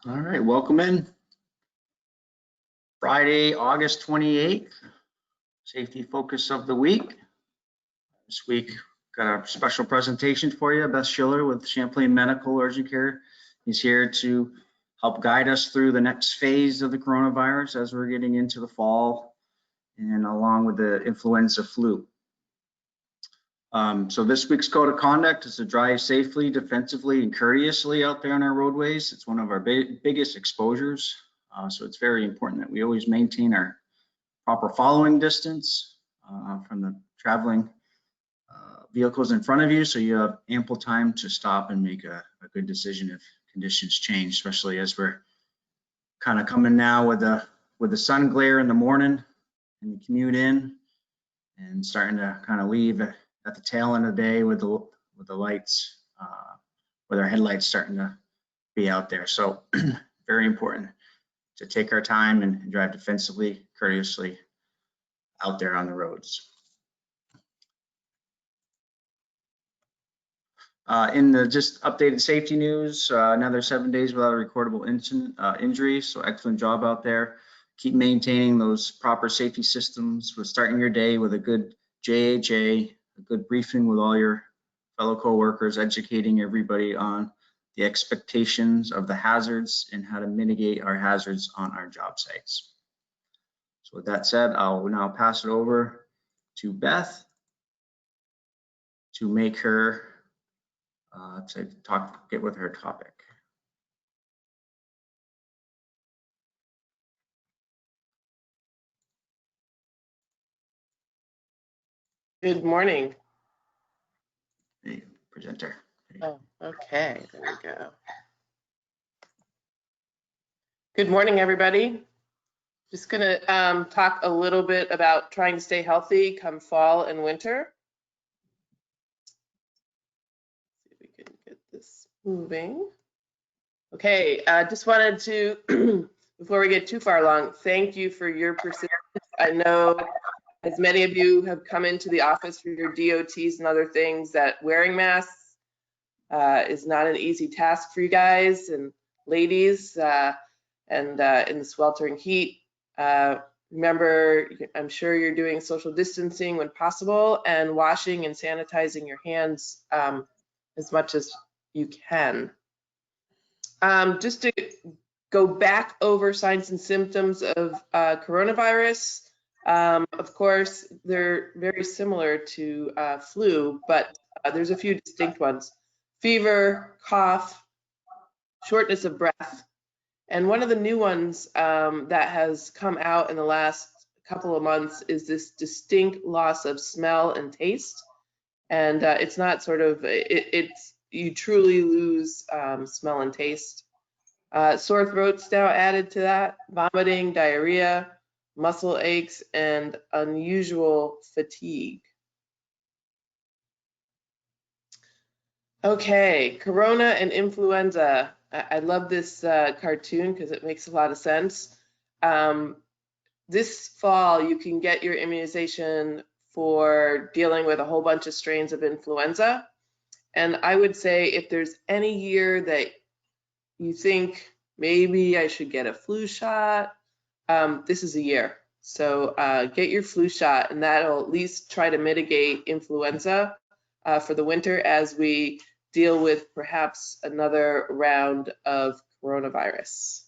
All right, welcome in. Friday, August 28th, safety focus of the week. This week, got a special presentation for you. Beth Schiller with Champlain Medical Urgent Care is here to help guide us through the next phase of the coronavirus as we're getting into the fall and along with the influenza flu. So this week's code of conduct is to drive safely, defensively, and courteously out there on our roadways. It's one of our biggest exposures. So it's very important that we always maintain our proper following distance from the traveling vehicles in front of you, so you have ample time to stop and make a good decision if conditions change, especially as we're kind of coming now with the sun glare in the morning and the commute in and starting to kind of leave at the tail end of the day with the lights, with our headlights starting to be out there. So very important to take our time and drive defensively, courteously out there on the roads. In the just updated safety news, another 7 days without a recordable injury. So excellent job out there. Keep maintaining those proper safety systems with starting your day with a good JHA, a good briefing with all your fellow co-workers, educating everybody on the expectations of the hazards and how to mitigate our hazards on our job sites. So with that said, I'll now pass it over to Beth to make her get with her topic. Good morning. Hey, presenter. Oh, okay, there we go. Good morning, everybody. Just gonna talk a little bit about trying to stay healthy come fall and winter. See if we can get this moving. Okay, just wanted to, before we get too far along, thank you for your persistence. I know as many of you have come into the office for your DOTs and other things, that wearing masks is not an easy task for you guys and ladies, and in the sweltering heat. Remember, I'm sure you're doing social distancing when possible and washing and sanitizing your hands as much as you can. Just to go back over signs and symptoms of coronavirus, of course, they're very similar to flu, but there's a few distinct ones. Fever, cough, shortness of breath. And one of the new ones that has come out in the last couple of months is this distinct loss of smell and taste. And it's not sort of, you truly lose smell and taste. Sore throat's now added to that, vomiting, diarrhea, muscle aches, and unusual fatigue. Okay, corona and influenza. I love this cartoon because it makes a lot of sense. This fall, you can get your immunization for dealing with a whole bunch of strains of influenza. And I would say if there's any year that you think maybe I should get a flu shot, this is a year. So get your flu shot, and that'll at least try to mitigate influenza for the winter as we deal with perhaps another round of coronavirus.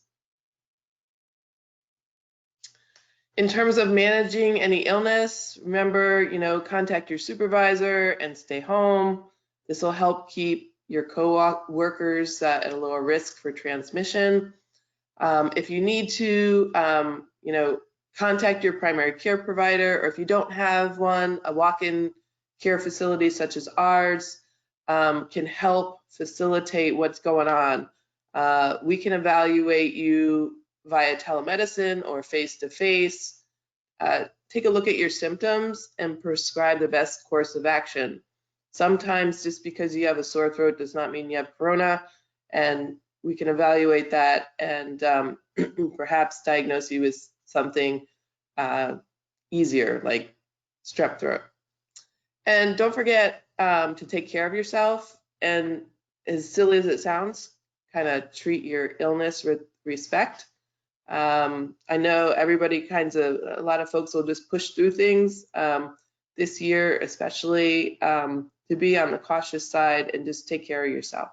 In terms of managing any illness, remember, contact your supervisor and stay home. This will help keep your co-workers at a lower risk for transmission. If you need to, contact your primary care provider, or if you don't have one, a walk-in care facility such as ours can help facilitate what's going on. We can evaluate you via telemedicine or face-to-face. Take a look at your symptoms and prescribe the best course of action. Sometimes just because you have a sore throat does not mean you have corona, and we can evaluate that and perhaps diagnose you with something easier like strep throat. And don't forget to take care of yourself. And as silly as it sounds, kind of treat your illness with respect. I know everybody a lot of folks will just push through things this year, especially to be on the cautious side and just take care of yourself.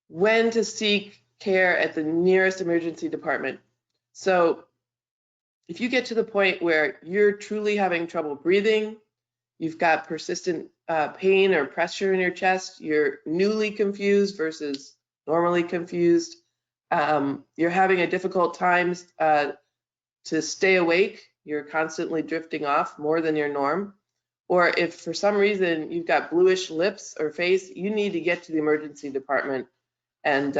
When to seek care at the nearest emergency department. So if you get to the point where you're truly having trouble breathing, you've got persistent pain or pressure in your chest, you're newly confused versus normally confused, you're having a difficult time to stay awake, you're constantly drifting off more than your norm, or if for some reason you've got bluish lips or face, you need to get to the emergency department and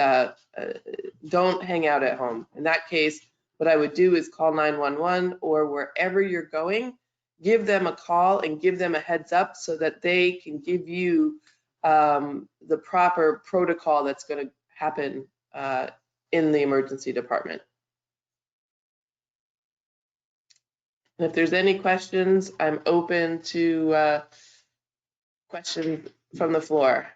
don't hang out at home. In that case, what I would do is call 911, or wherever you're going, give them a call and give them a heads up so that they can give you the proper protocol that's going to happen in the emergency department. And if there's any questions, I'm open to questions from the floor.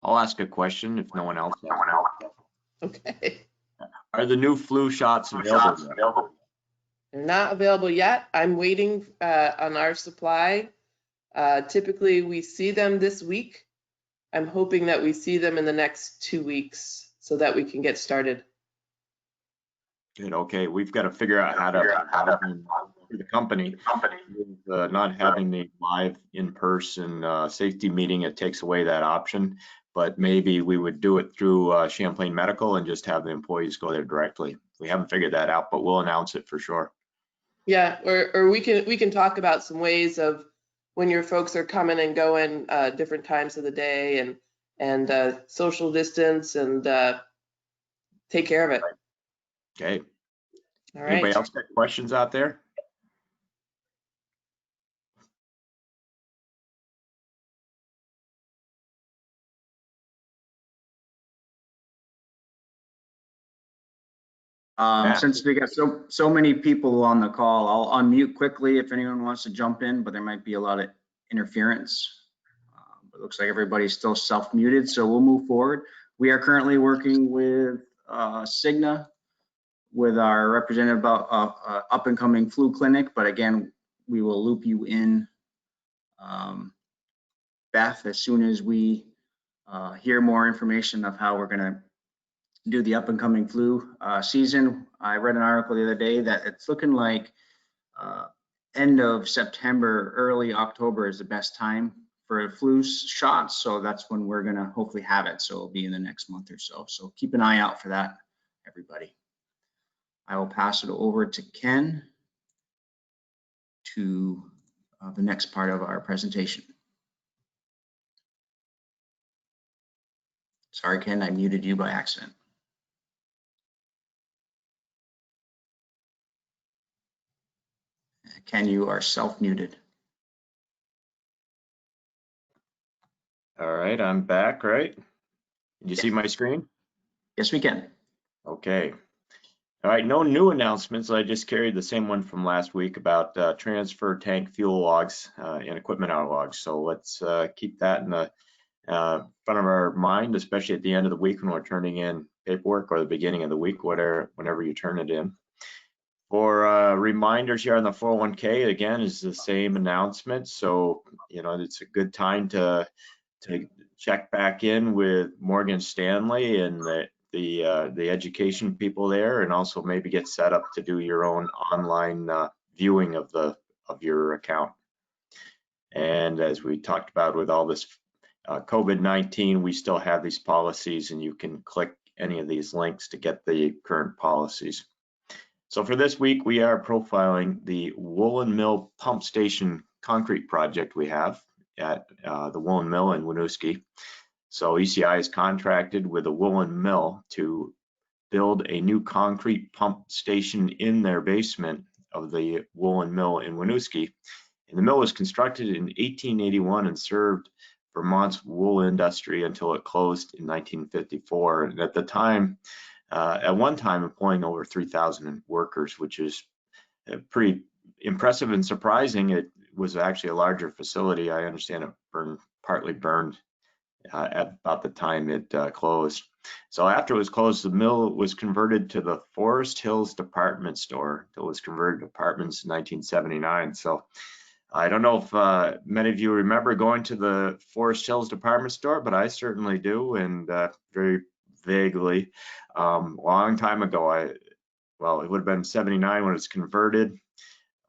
I'll ask a question if no one else has. Okay. Are the new flu shots available? They're not available yet. I'm waiting on our supply. Typically, we see them this week. I'm hoping that we see them in the next 2 weeks so that we can get started. Good. Okay, we've got to figure out how to for the company with, not having the live in-person safety meeting. It takes away that option, but maybe we would do it through Champlain Medical and just have the employees go there directly. We haven't figured that out, but we'll announce it for sure. Yeah, or we can talk about some ways of when your folks are coming and going different times of the day and social distance and take care of it. Okay. All right. Anybody else got questions out there? Since we got so many people on the call, I'll unmute quickly if anyone wants to jump in, but there might be a lot of interference. But it looks like everybody's still self-muted, so we'll move forward. We are currently working with Cigna with our representative about up and coming flu clinic, but again, we will loop you in, Beth, as soon as we hear more information of how we're gonna do the up and coming flu season. I read an article the other day that it's looking like end of September, early October is the best time for flu shots. So that's when we're gonna hopefully have it. So it'll be in the next month or so. So keep an eye out for that, everybody. I will pass it over to Ken to the next part of our presentation. Sorry, Ken, I muted you by accident. Ken, you are self-muted. All right, I'm back, right? Can you see my screen? Yes, we can. Okay. All right, no new announcements. I just carried the same one from last week about transfer tank fuel logs and equipment hour logs. So let's keep that in the front of our mind, especially at the end of the week when we're turning in paperwork, or the beginning of the week, whenever you turn it in. For reminders here on the 401k, again, is the same announcement. So, you know, it's a good time to check back in with Morgan Stanley and the education people there, and also maybe get set up to do your own online viewing of your account. And as we talked about with all this COVID-19, we still have these policies, and you can click any of these links to get the current policies. So for this week, we are profiling the Woolen Mill Pump Station concrete project we have at the Woolen Mill in Winooski. So ECI is contracted with the Woolen Mill to build a new concrete pump station in their basement of the Woolen Mill in Winooski. And the mill was constructed in 1881 and served Vermont's wool industry until it closed in 1954. And at the time, at one time employing over 3,000 workers, which is pretty impressive and surprising. was actually a larger facility. I understand it partly burned at about the time it closed. So after it was closed, the mill was converted to the Forest Hills Department Store. It was converted to apartments in 1979. So I don't know if many of you remember going to the Forest Hills Department Store, but I certainly do, and very vaguely. Long time ago, well, it would have been 79 when it was converted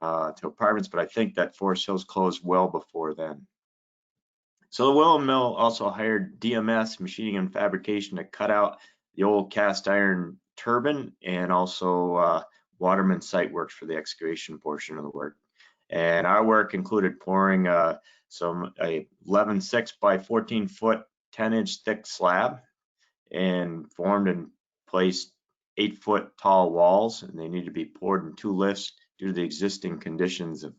to apartments, but I think that Forest Hills closed well before then. So the Willow Mill also hired DMS Machining and Fabrication to cut out the old cast iron turbine, and also Waterman Site Works for the excavation portion of the work. And our work included pouring a 11.6 by 14 foot 10-inch thick slab, and formed and placed 8-foot tall walls, and they need to be poured in 2 lifts due to the existing conditions of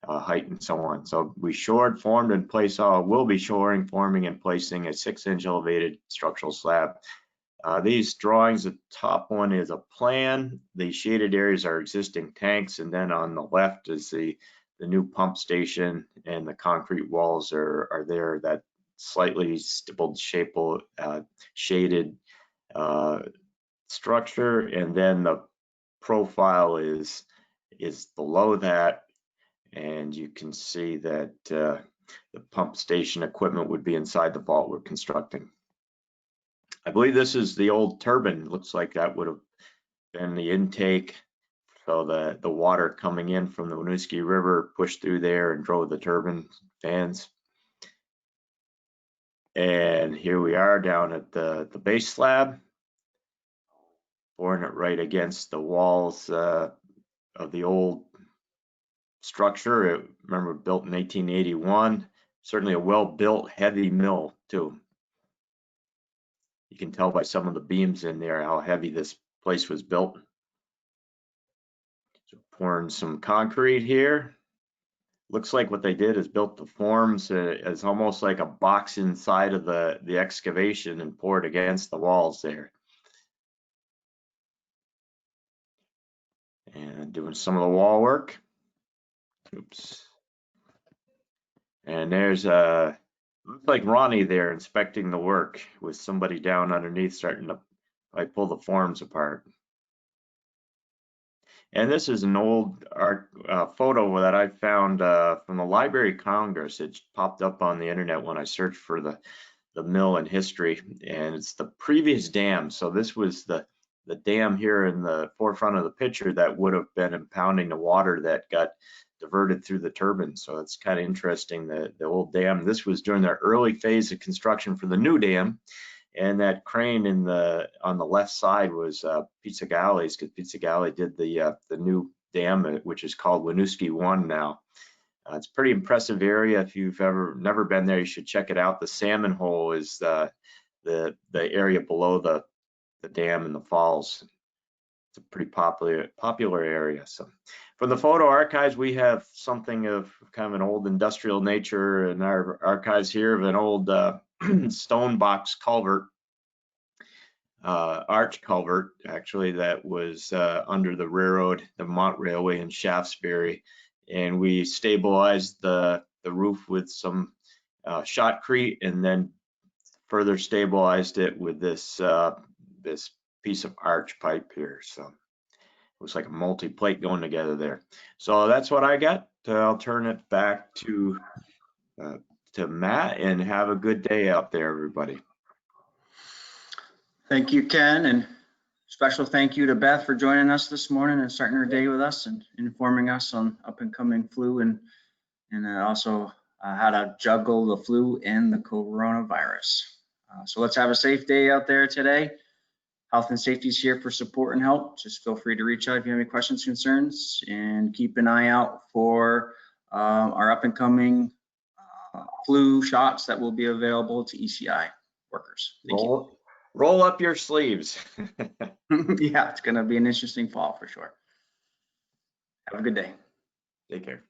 height and so on. So we shored, formed, and placed will be shoring, forming, and placing a 6-inch elevated structural slab. These drawings, the top one is a plan. The shaded areas are existing tanks, and then on the left is the new pump station, and the concrete walls are there, that slightly stippled shaded structure, and then the profile is below that, and you can see that the pump station equipment would be inside the vault we're constructing. I believe this is the old turbine. Looks like that would have been the intake. So the water coming in from the Winooski River pushed through there and drove the turbine fans. And here we are down at the base slab, pouring it right against the walls of the old structure. Remember, built in 1881. Certainly a well-built, heavy mill too. You can tell by some of the beams in there how heavy this place was built. So pouring some concrete here. Looks like what they did is built the forms as almost like a box inside of the excavation, and poured against the walls there. And doing some of the wall work. Oops. And there's looks like Ronnie there inspecting the work, with somebody down underneath starting to pull the forms apart. And this is an old art photo that I found from the Library of Congress. It popped up on the internet when I searched for the mill and history, and it's the previous dam. So this was the dam here in the forefront of the picture that would have been impounding the water that got diverted through the turbine. So it's kind of interesting, the old dam. This was during the early phase of construction for the new dam. And that crane on the left side was Pizza Galli's, because Pizza Galli did the new dam, which is called Winooski 1 now. It's a pretty impressive area. If you've never been there, you should check it out. The salmon hole is the area below the dam and the falls. It's a pretty popular area. So from the photo archives, we have something of kind of an old industrial nature in our archives here, of an old stone box culvert, arch culvert actually, that was under the railroad, the Mont Railway in Shaftesbury, and we stabilized the roof with some shotcrete, and then further stabilized it with this piece of arch pipe here. So it looks like a multi-plate going together there. So that's what I got. I'll turn it back to Matt, and have a good day out there, everybody. Thank you, Ken, and special thank you to Beth for joining us this morning and starting her day with us and informing us on up and coming flu, and also how to juggle the flu and the coronavirus. So let's have a safe day out there today. Health and safety is here for support and help. Just feel free to reach out if you have any questions, concerns, and keep an eye out for our up and coming flu shots that will be available to ECI workers. Thank you. Roll up your sleeves. Yeah, it's going to be an interesting fall for sure. Have a good day. Take care.